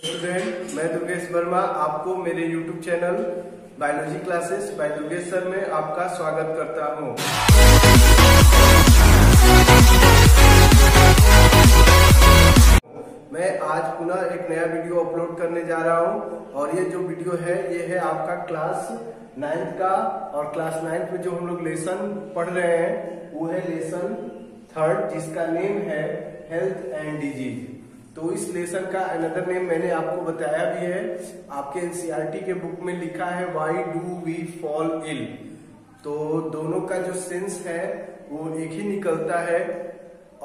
Student, मैं दुर्गेश वर्मा आपको मेरे YouTube channel biology classes bye Durgesh sir में आपका स्वागत करता हूं। मैं आज पुनः एक नया वीडियो अपलोड करने जा रहा हूं और ये जो वीडियो है ये है आपका क्लास 9th का। और क्लास 9th में जो हम लोग लेसन पढ़ रहे हैं वो है लेसन 3rd, जिसका नेम है हेल्थ एंड डिजीज। तो इस लेसन का अनदर नेम मैंने आपको बताया भी है, आपके एनसीईआरटी के बुक में लिखा है why do we fall ill. तो दोनों का जो सेंस है वो एक ही निकलता है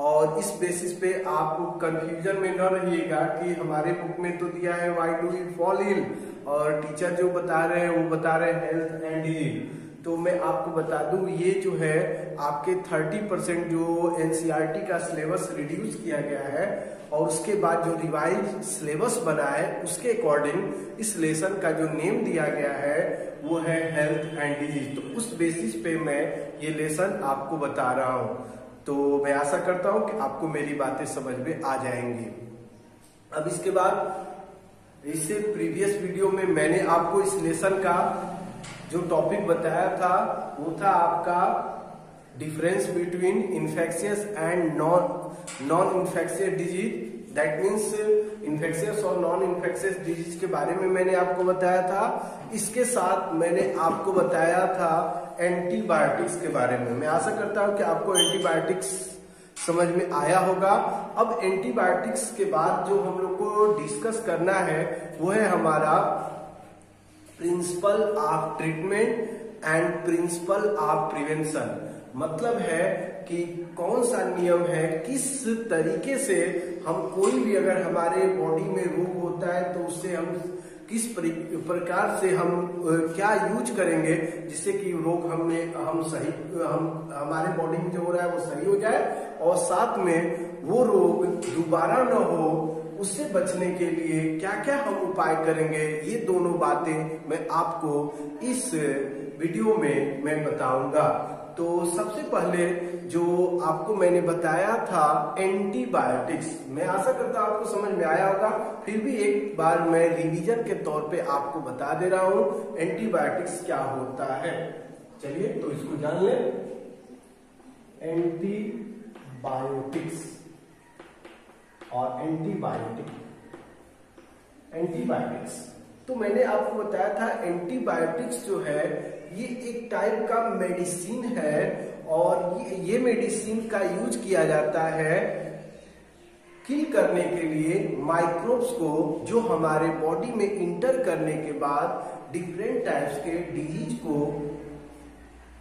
और इस बेसिस पे आप कंफ्यूजन में न रहिएगा कि हमारे बुक में तो दिया है why do we fall ill और टीचर जो बता रहे हैं वो बता रहे हैं हेल्थ एंड डिजीज। तो मैं आपको बता दूं ये जो है आपके 30% जो एनसीईआरटी का सिलेबस रिड्यूस किया गया है और उसके बाद जो रिवाइज सिलेबस बना है उसके अकॉर्डिंग इस लेसन का जो नेम दिया गया है वो है हेल्थ एंड डिजीज। तो उस बेसिस पे मैं ये लेसन आपको बता रहा हूं। तो मैं आशा करता हूं कि आपको मेरी बातें समझ में आ जाएंगी। अब इसके बाद इससे प्रीवियस वीडियो में मैंने आपको इस लेसन का जो टॉपिक बताया था वो था आपका difference between infectious and non infectious disease. That means infectious और नॉन इन्फेक्शियस डिजीज के बारे में मैंने आपको बताया था। इसके साथ मैंने आपको बताया था एंटीबायोटिक्स के बारे में। मैं आशा करता हूं कि आपको एंटीबायोटिक्स समझ में आया होगा। अब एंटीबायोटिक्स के बाद जो हम लोग को डिस्कस करना है वो है हमारा principle of treatment and principle of prevention. मतलब है कि कौन सा नियम है, किस तरीके से हम कोई भी अगर हमारे बॉडी में रोग होता है तो उससे हम किस प्रकार से हम क्या यूज करेंगे जिससे कि रोग हमारे बॉडी में जो हो रहा है वो सही हो जाए और साथ में वो रोग दोबारा न हो, उससे बचने के लिए क्या क्या हम उपाय करेंगे, ये दोनों बातें मैं आपको इस वीडियो में मैं बताऊंगा। तो सबसे पहले जो आपको मैंने बताया था एंटीबायोटिक्स, मैं आशा करता हूं आपको समझ में आया होगा, फिर भी एक बार मैं रिवीजन के तौर पे आपको बता दे रहा हूं एंटीबायोटिक्स क्या होता है। चलिए तो इसको जान ले। एंटीबायोटिक्स और एंटीबायोटिक्स तो मैंने आपको बताया था एंटीबायोटिक्स जो है ये एक टाइप का मेडिसिन है और ये मेडिसिन का यूज किया जाता है किल करने के लिए माइक्रोब्स को जो हमारे बॉडी में इंटर करने के बाद डिफरेंट टाइप्स के डिजीज को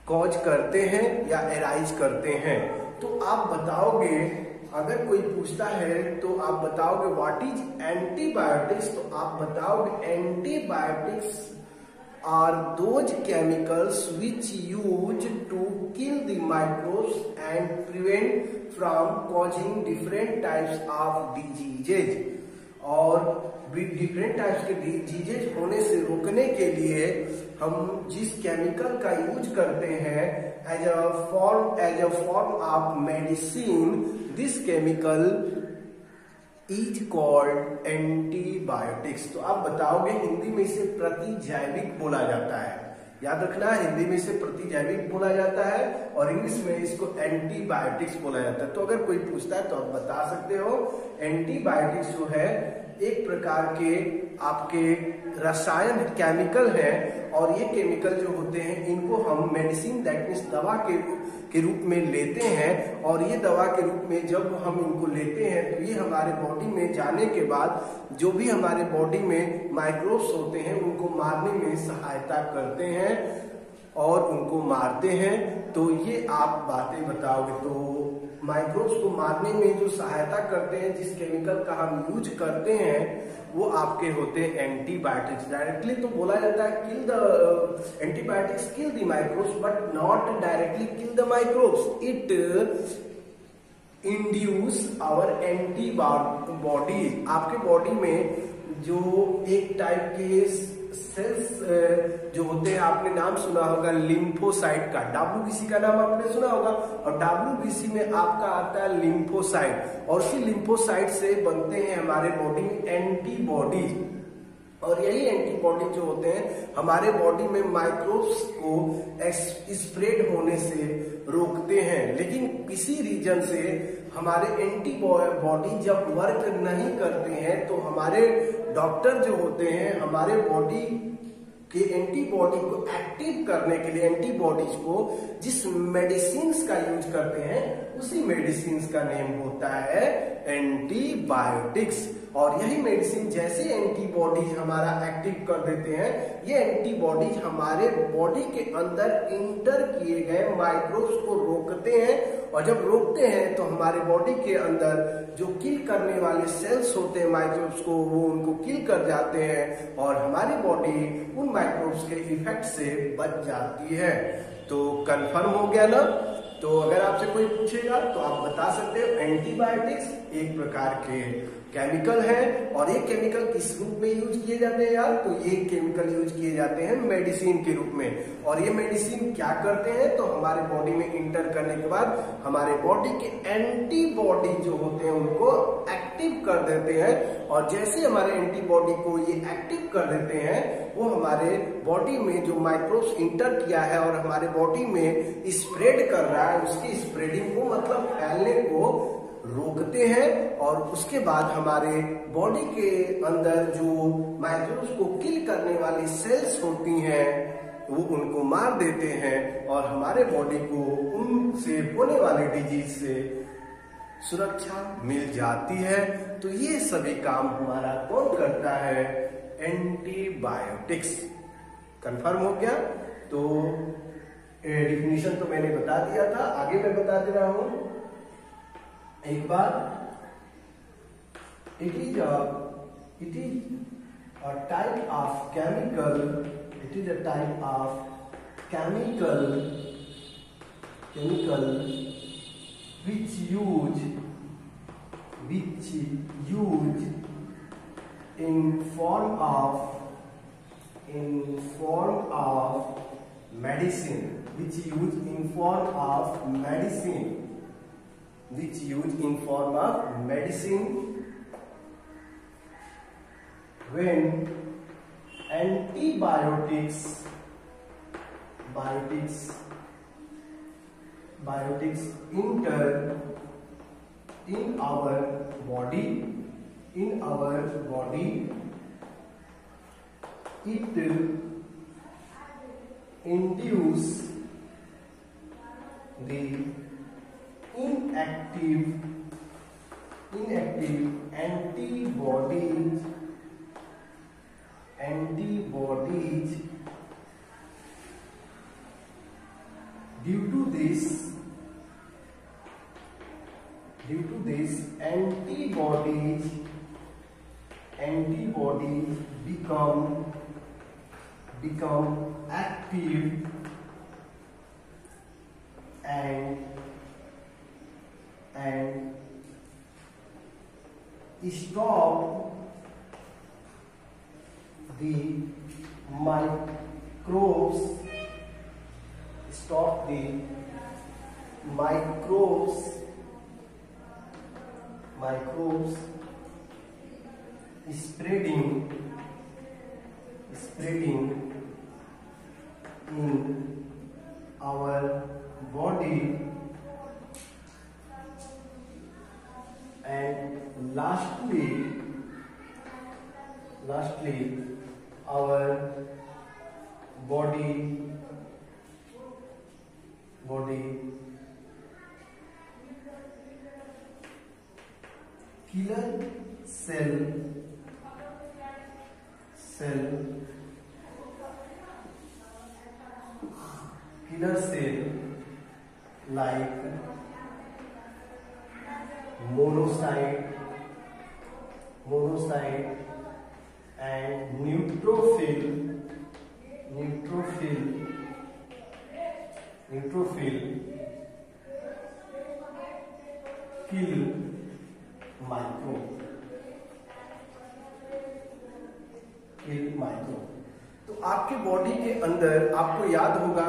कॉज करते हैं या एराइज करते हैं। तो आप बताओगे, अगर कोई पूछता है तो आप बताओगे व्हाट इज एंटीबायोटिक्स, तो आप बताओगे antibiotics are those chemicals which use to kill the microbes and prevent from causing different types of diseases. और डिफरेंट टाइप्स के डिजीजेज होने से रोकने के लिए हम जिस केमिकल का यूज करते हैं as a form of medicine, this chemical is called antibiotics. तो आप बताओगे हिंदी में इसे प्रतिजैविक बोला जाता है, याद रखना हिंदी में इसे प्रतिजैविक बोला जाता है और इंग्लिश में इसको एंटीबायोटिक्स बोला जाता है। तो अगर कोई पूछता है तो आप बता सकते हो एंटीबायोटिक्स जो है एक प्रकार के आपके रसायन केमिकल हैं और ये केमिकल जो होते हैं इनको हम मेडिसिन दैट मीन्स दवा के रूप में लेते हैं और ये दवा के रूप में जब हम इनको लेते हैं तो ये हमारे बॉडी में जाने के बाद जो भी हमारे बॉडी में माइक्रोब्स होते हैं उनको मारने में सहायता करते हैं और उनको मारते हैं। तो ये आप बातें बताओगे। तो माइक्रोब्स को मारने में जो सहायता करते हैं, जिस केमिकल का हम यूज करते हैं वो आपके होते हैं एंटीबायोटिक्स। डायरेक्टली तो बोला जाता है kill the antibiotics kill the microbes but not directly kill the microbes, it induce our antibody. आपके बॉडी में जो एक टाइप के सेल्स जो होते हैं, आपने नाम सुना होगा लिम्फोसाइट का, डब्ल्यूबीसी का नाम आपने सुना होगा, और डब्ल्यूबीसी में आपका आता है लिम्फोसाइट, और उसी लिम्फोसाइट से बनते हैं हमारे बॉडी में एंटीबॉडीज, और यही एंटीबॉडी जो होते हैं हमारे बॉडी में माइक्रोब्स को स्प्रेड होने से रोकते हैं। लेकिन किसी रीजन से हमारे एंटीबॉडी जब वर्क नहीं करते हैं तो हमारे डॉक्टर जो होते हैं हमारे बॉडी के एंटीबॉडी को एक्टिव करने के लिए, एंटीबॉडीज को जिस मेडिसिन का यूज करते हैं उसी मेडिसिन का नेम होता है एंटीबायोटिक्स। और यही मेडिसिन जैसे एंटीबॉडीज हमारा एक्टिव कर देते हैं, ये एंटीबॉडीज हमारे बॉडी के अंदर इंटर किए गए माइक्रोब्स को रोकते हैं, और जब रोकते हैं तो हमारे बॉडी के अंदर जो किल करने वाले सेल्स होते हैं माइक्रोब्स को, वो उनको किल कर जाते हैं और हमारी बॉडी उन माइक्रोब्स के इफेक्ट से बच जाती है। तो कंफर्म हो गया ना? तो अगर आपसे कोई पूछेगा तो आप बता सकते हो एंटीबायोटिक्स एक प्रकार के केमिकल है, और ये केमिकल किस रूप में यूज किए जाते हैं यार? तो ये केमिकल यूज किए जाते हैं मेडिसिन के रूप में। और ये मेडिसिन क्या करते हैं? तो हमारे बॉडी में इंटर करने के बाद हमारे बॉडी के एंटीबॉडी जो होते हैं उनको एक्टिव कर देते हैं, और जैसे हमारे एंटीबॉडी को ये एक्टिव कर देते हैं वो हमारे बॉडी में जो माइक्रोब्स इंटर किया है और हमारे बॉडी में स्प्रेड कर रहा है, उसकी स्प्रेडिंग को मतलब फैलने को रोकते हैं, और उसके बाद हमारे बॉडी के अंदर जो माइक्रोब्स को किल करने वाली सेल्स होती हैं वो उनको मार देते हैं, और हमारे बॉडी को उनसे होने वाले डिजीज से सुरक्षा मिल जाती है। तो ये सभी काम हमारा कौन करता है? एंटीबायोटिक्स। कंफर्म हो गया? तो डिफिनीशन तो मैंने बता दिया था, आगे मैं बता दे रहा हूं एक बार। It is a type of chemical, it is a type of chemical which use in form of medicine, which use in form of medicine when antibiotics enter in our body, it induce the inactive antibodies. Due to this antibodies become active and stop the microbes spreading in our body, and lastly our body killer cell like monocyte and neutrophil kill microbe. तो आपके body के अंदर आपको याद होगा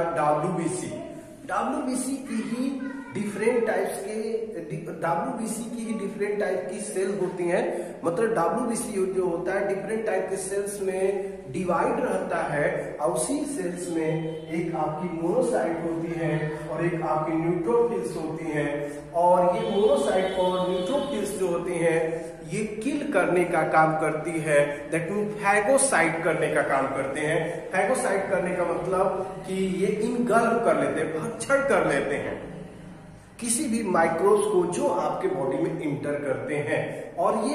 WBC की ही different types की cell होती हैं। मतलब WBC जो होता है डिफरेंट टाइप के सेल्स में डिवाइड रहता है, और उसी सेल्स में एक आपकी मोनोसाइट होती है और एक आपकी न्यूट्रोफिल्स होती हैं। और ये मोनोसाइट और न्यूट्रोफिल्स जो होती हैं ये किल करने का काम करती है, दैट मीन फैगोसाइट करने का काम करते हैं। फैगोसाइट करने का मतलब कि ये इनगल्फ कर लेते हैं, भक्षण कर लेते हैं किसी भी माइक्रोब्स को जो आपके बॉडी में इंटर करते हैं। और ये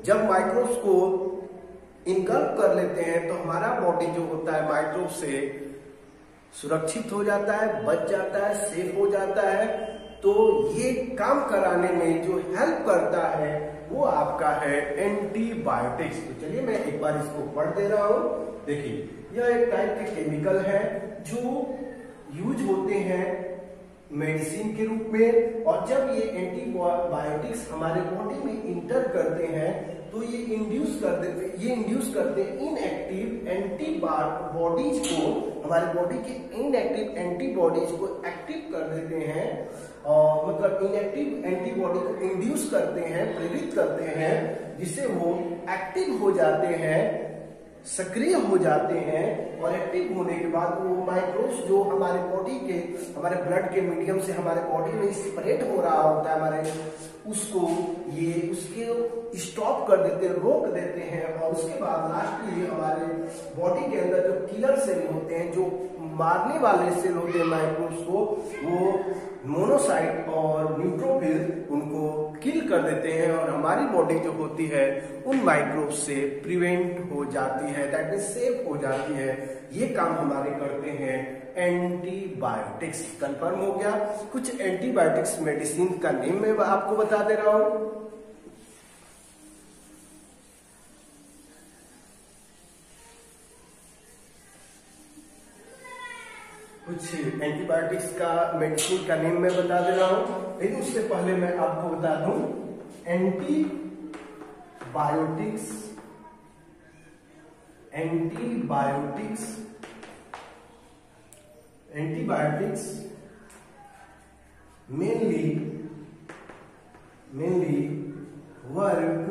जब माइक्रोब्स को इनगल्फ कर लेते हैं तो हमारा बॉडी जो होता है माइक्रोब से सुरक्षित हो जाता है, बच जाता है, सेफ हो जाता है। तो ये काम कराने में जो हेल्प करता है वो आपका है एंटीबायोटिक्स। तो चलिए मैं एक बार इसको पढ़ दे रहा हूं। देखिए, यह एक टाइप के केमिकल है जो यूज होते हैं मेडिसिन के रूप में। और जब ये एंटीबायोटिक्स हमारे बॉडी में इंटर करते हैं तो ये इंड्यूस करते हैं इनएक्टिव एंटीबॉडीज को, हमारे बॉडी के इनएक्टिव एंटीबॉडीज को एक्टिव कर देते हैं। और मतलब इनएक्टिव एंटीबॉडी को इंड्यूस करते हैं, प्रेरित करते हैं, जिससे वो एक्टिव हो जाते हैं, सक्रिय हो जाते हैं। और एक्टिव होने के बाद वो माइक्रोब्स जो हमारे बॉडी के, हमारे ब्लड के मीडियम से हमारे बॉडी में स्प्रेड हो रहा होता है हमारे, उसको उसके स्टॉप कर देते हैं, रोक देते हैं। और उसके बाद लास्टली हमारे बॉडी के अंदर जो किलर सेल होते हैं, जो मारने वाले सेल होते हैं माइक्रोब्स को, वो मोनोसाइट और न्यूट्रोफिल उनको किल कर देते हैं और हमारी बॉडी जो होती है उन माइक्रोब से प्रिवेंट हो जाती है, दैट मीन सेफ हो जाती है। ये काम हमारे करते हैं एंटीबायोटिक्स। कंफर्म हो गया। कुछ एंटीबायोटिक्स मेडिसिन का नेम मैं आपको बता दे रहा हूं। कुछ एंटीबायोटिक्स का मेडिसिन का नेम मैं बता दे रहा हूं, लेकिन उससे पहले मैं आपको बता दूं antibiotics mainly work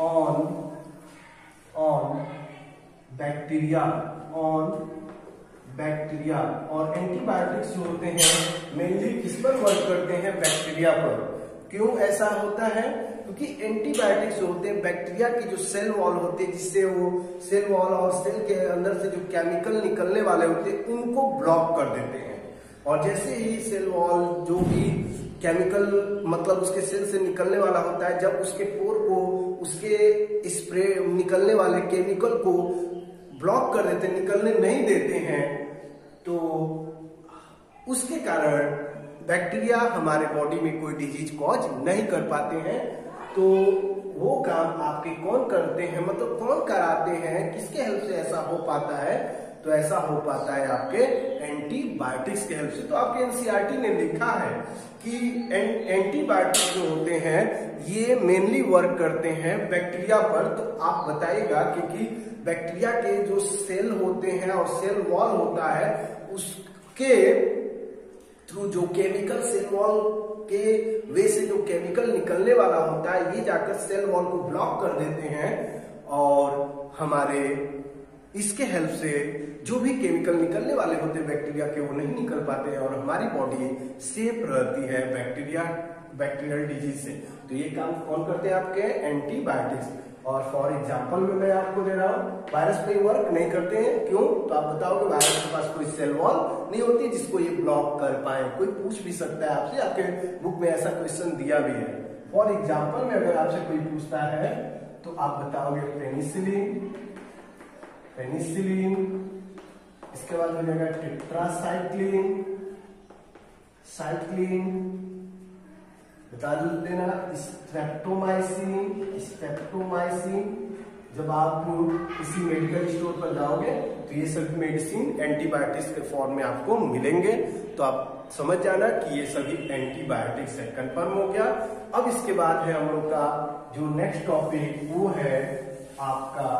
on bacteria. और एंटीबायोटिक्स जो होते हैं मेनली किस पर वर्क करते हैं? बैक्टीरिया पर। क्यों ऐसा होता है? क्योंकि एंटीबायोटिक्स जो होते हैं बैक्टीरिया की जो सेल वॉल होते हैं, जिससे वो सेल वॉल और सेल के अंदर से जो केमिकल निकलने वाले होते हैं उनको ब्लॉक कर देते हैं। और जैसे ही सेल वॉल जो भी केमिकल मतलब उसके सेल से निकलने वाला होता है, जब उसके पोर को उसके स्प्रे निकलने वाले केमिकल को ब्लॉक कर देते हैं, निकलने नहीं देते हैं, तो उसके कारण बैक्टीरिया हमारे बॉडी में कोई डिजीज कॉज नहीं कर पाते हैं। तो वो काम आपके कौन करते हैं, मतलब कौन कराते हैं, किसके हेल्प से ऐसा हो पाता है? तो ऐसा हो पाता है आपके एंटीबायोटिक्स के हेल्प से। तो आपके एनसीईआरटी ने लिखा है कि एंटीबायोटिक्स जो होते हैं ये मेनली वर्क करते हैं बैक्टीरिया पर। तो आप बताइएगा, क्योंकि बैक्टीरिया के जो सेल होते हैं और सेल वॉल होता है उसके थ्रू जो केमिकल सेल वॉल के वे से जो केमिकल निकलने वाला होता है, ये जाकर सेल वॉल को ब्लॉक कर देते हैं। और हमारे इसके हेल्प से जो भी केमिकल निकलने वाले होते हैं बैक्टीरिया के, वो नहीं निकल पाते हैं और हमारी बॉडी सेफ रहती है बैक्टीरियल डिजीज से। तो ये काम कौन करते हैं? आपके एंटीबायोटिक्स। और फॉर एग्जांपल में मैं आपको दे रहा हूँ, वायरस पे वर्क नहीं करते हैं। क्यों? तो आप बताओगे वायरस के पास कोई सेल वॉल नहीं होती जिसको ये ब्लॉक कर पाए। कोई पूछ भी सकता है आपसे, आपके बुक में ऐसा क्वेश्चन दिया भी है। फॉर एग्जाम्पल में अगर आपसे कोई पूछता है तो आप बताओगे पेनिसिलिन, इसके बाद हो जाएगा टेट्रासाइक्लिन, बता देना। स्ट्रेप्टोमाइसिन जब आप किसी मेडिकल स्टोर पर जाओगे तो ये सभी मेडिसिन एंटीबायोटिक्स के फॉर्म में आपको मिलेंगे, तो आप समझ जाना कि ये सभी एंटीबायोटिक्स है। कंफर्म हो गया। अब इसके बाद है हम लोग का जो नेक्स्ट टॉपिक, वो है आपका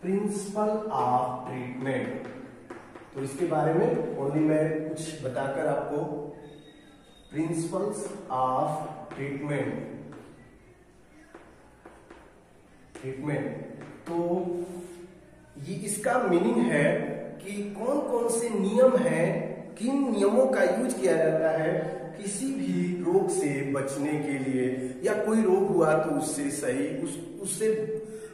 प्रिंसिपल ऑफ ट्रीटमेंट। तो इसके बारे में ओनली मैं कुछ बताकर आपको, प्रिंसिपल्स ऑफ ट्रीटमेंट। तो ये इसका मीनिंग है कि कौन कौन से नियम हैं, किन नियमों का यूज किया जाता है किसी भी रोग से बचने के लिए, या कोई रोग हुआ तो उससे सही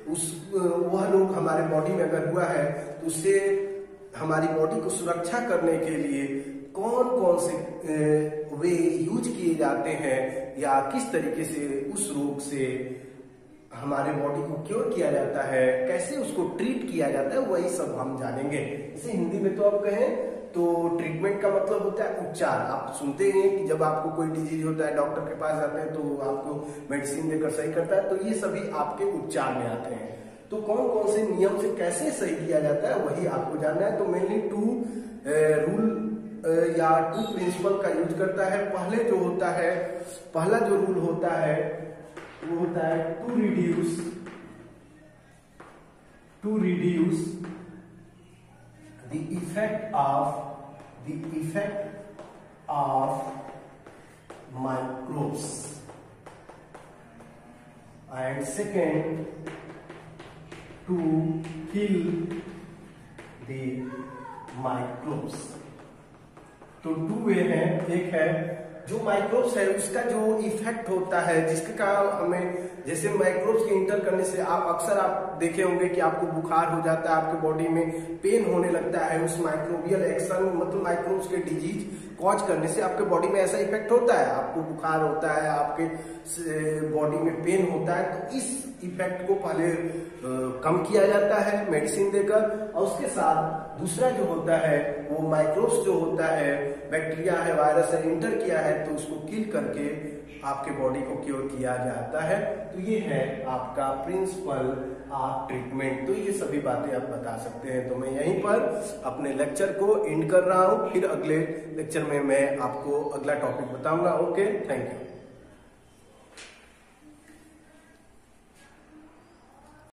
वह रोग हमारे बॉडी में अगर हुआ है तो उससे हमारी बॉडी को सुरक्षा करने के लिए कौन कौन से वे यूज किए जाते हैं, या किस तरीके से उस रोग से हमारे बॉडी को क्योर किया जाता है, कैसे उसको ट्रीट किया जाता है, वही सब हम जानेंगे। इसे हिंदी में तो आप कहें तो ट्रीटमेंट का मतलब होता है उपचार। आप सुनते हैं कि जब आपको कोई डिजीज होता है डॉक्टर के पास जाते हैं तो आपको मेडिसिन देकर सही करता है, तो ये सभी आपके उपचार में आते हैं। तो कौन कौन से नियम से कैसे सही किया जाता है वही आपको जानना है। तो मेनली टू रूल या टू प्रिंसिपल का यूज करता है। पहला जो रूल होता है वो होता है to reduce the effect of microbes, and second to kill the microbes। तो टू वे है। एक है जो माइक्रोब्स है उसका जो इफेक्ट होता है, जिसके कारण हमें, जैसे माइक्रोब्स के इंटर करने से आप देखे होंगे कि आपको बुखार हो जाता है, आपके बॉडी में पेन होने लगता है। उस माइक्रोबियल एक्शन मतलब माइक्रोब्स के डिजीज कॉज करने से आपके बॉडी में ऐसा इफेक्ट होता है, आपको बुखार होता है, आपके बॉडी में पेन होता है। तो इस इफेक्ट को पहले कम किया जाता है मेडिसिन देकर, और उसके साथ दूसरा जो होता है वो माइक्रोब्स जो होता है, बैक्टीरिया है, वायरस है, इंटर किया है तो उसको किल करके आपके बॉडी को क्योर किया जाता है। तो ये है आपका प्रिंसिपल ऑफ ट्रीटमेंट। तो ये सभी बातें आप बता सकते हैं। तो मैं यहीं पर अपने लेक्चर को एंड कर रहा हूँ, फिर अगले लेक्चर में मैं आपको अगला टॉपिक बताऊंगा। Okay, thank you.